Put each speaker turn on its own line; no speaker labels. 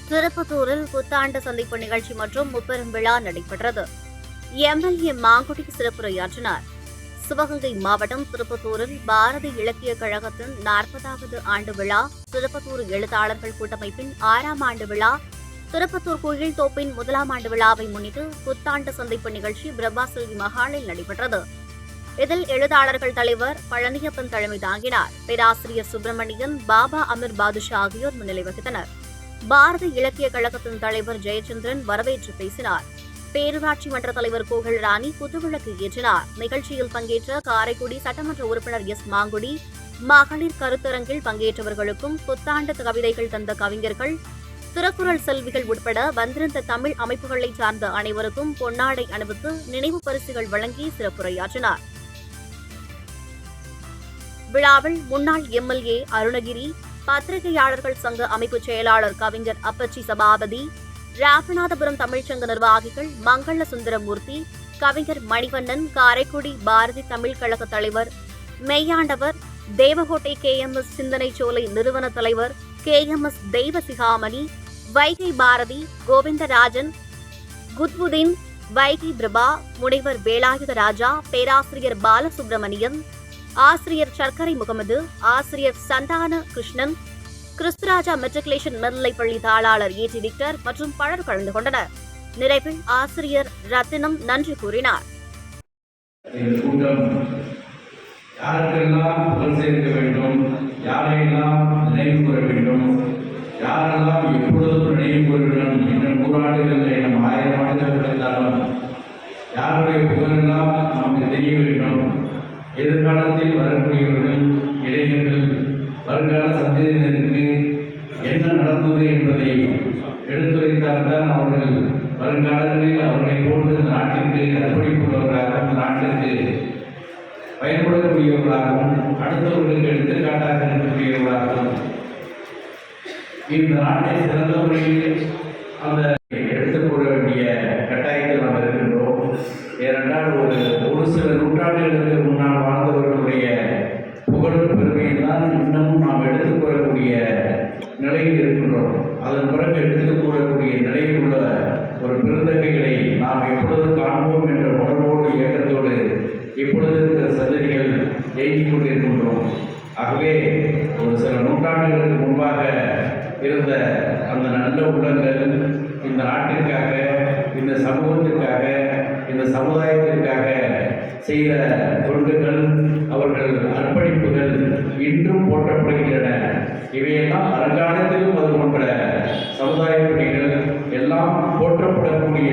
திருப்பத்தூரில் புத்தாண்டு சந்திப்பு நிகழ்ச்சி மற்றும் முப்பெரும் விழா நடைபெற்றது. எம்எல்ஏ மாங்குடி சிறப்புரையாற்றினார். சிவகங்கை மாவட்டம் திருப்பத்தூரில் பாரதி இலக்கிய கழகத்தின் 40வது ஆண்டு விழா, திருப்பத்தூர் எழுத்தாளர்கள் கூட்டமைப்பின் 6ஆம் ஆண்டு விழா, திருப்பத்தூர் கோயில் தோப்பின் 1ஆம் ஆண்டு விழாவை முன்னிட்டு புத்தாண்டு சந்திப்பு நிகழ்ச்சி பிரபாசெல்வி மஹாலில் நடைபெற்றது. இதில் எழுத்தாளர்கள் தலைவர் பழனியப்பன் தலைமை தாங்கினார். பேராசிரியர் சுப்பிரமணியன், பாபா அமீர் பாதுஷா ஆகியோர் முன்னிலை வகித்தனர். பாரதி இலக்கிய கழகத்தின் தலைவர் ஜெயச்சந்திரன் வரவேற்று பேசினார். பேரூராட்சி மன்ற தலைவர் கோகல் ராணி குத்துவிளக்கு ஏற்றினார். நிகழ்ச்சியில் பங்கேற்ற காரைக்குடி சட்டமன்ற உறுப்பினர் எஸ் மாங்குடி, மகளிர் கருத்தரங்கில் பங்கேற்றவர்களுக்கும் புத்தாண்டு கவிதைகள் தந்த கவிஞர்கள், திருக்குறள் செல்விகள் உட்பட வந்திருந்த தமிழ் அமைப்புகளைச் சார்ந்த அனைவருக்கும் பொன்னாடை அணிவித்து நினைவு பரிசுகள் வழங்கி சிறப்புரையாற்றினார். விழாவில் முன்னாள் எம்எல்ஏ அருணகிரி, பத்திரிகையாளர்கள் சங்க அமைப்பு செயலாளர் கவிஞர் அப்பச்சி சபாபதி, ராமநாதபுரம் தமிழ்ச்சங்க நிர்வாகிகள் மங்கள சுந்தரமூர்த்தி, கவிஞர் மணிவண்ணன், காரைக்குடி பாரதி தமிழ் கழக தலைவர் மெய்யாண்டவர், தேவகோட்டை KMS சிந்தனை சோலை நிறுவன தலைவர் KMS தெய்வசிகாமணி, வைகை பாரதி, கோவிந்தராஜன், குத்புதீன், வைகை பிரபா, முனைவர் வேலாயுத ராஜா, பேராசிரியர் பாலசுப்ரமணியன், ஆசிரியர் சர்க்கரை முகமது, ஆசிரியர் சந்தான கிருஷ்ணன், கிறிஸ்துராஜா மெட்ரிகுலேஷன் மேல்நிலைப்பள்ளி தாளாளர் ஏடி விக்டர் மற்றும் பலர் கலந்து கொண்டனர். நிறைவில் ஆசிரியர் ரத்தினம் நன்றி கூறினார்.
யாருக்கெல்லாம் புகழ் சேர்க்க வேண்டும், யாரையெல்லாம் நினைவு கூற வேண்டும், யாரெல்லாம் எப்பொழுதும் நினைவு கூற வேண்டும் என்ற கூறாடுகளில் நம் 1000 ஆண்டுகள் கிடைத்தாலும் யாருடைய புகழெல்லாம் நமக்கு தெரிய வேண்டும். எதிர்காலத்தில் வரக்கூடியவர்கள், இளைஞர்கள், வருங்கால சந்ததியினருக்கு என்ன நடந்தது என்பதை எடுத்துரைத்தால்தான் அவர்கள் வருங்காலங்களில் அவர்களை போன்று நாட்டிற்கு அர்ப்பணிப்புள்ளவர்களாக, நாட்டிற்கு பயன்படக்கூடியவர்களாகவும், அடுத்தவர்களுக்கு எடுத்துக்காட்டாக இருக்கக்கூடியவர்களாகவும் இந்த நாட்டை சிறந்த முறையில் அந்த எடுத்துக் கொள்ள வேண்டிய கட்டாயத்தில் நாம் இருக்கின்றோம். ஏனென்றால் ஒரு சில நூற்றாண்டுகளுக்கு முன்னால் வாழ்ந்தவர்களுடைய புகழும் பெருமையை தான் இன்னமும் நாம் எடுத்துக்கொள்ளக்கூடிய நிலையில் இருக்கின்றோம். அதன் பிறகு எடுத்துக்கூடக்கூடிய நிலையில் உள்ள ஒரு பெருந்தகைகளை நாம் எப்பொழுது காண்போம் என்ற உணர்வோடு இயக்கத்தோடு இப்பொழுது இருக்கிற சந்ததிகள் இயங்கிக் கொண்டிருக்கின்றோம். ஆகவே ஒரு சில நூற்றாண்டுகளுக்கு முன்பாக இருந்த அந்த நல்ல உள்ளங்கள் இந்த நாட்டிற்காக, இந்த சமூகத்திற்காக, இந்த சமுதாயத்திற்காக செய்த தொண்டுகள், அவர்கள் அர்ப்பணிப்புகள் இன்றும் போற்றப்படுகின்றன. இவையெல்லாம் வருங்காலத்திலும் அது போன்ற சமுதாய பணிகள் எல்லாம் போற்றப்படக்கூடிய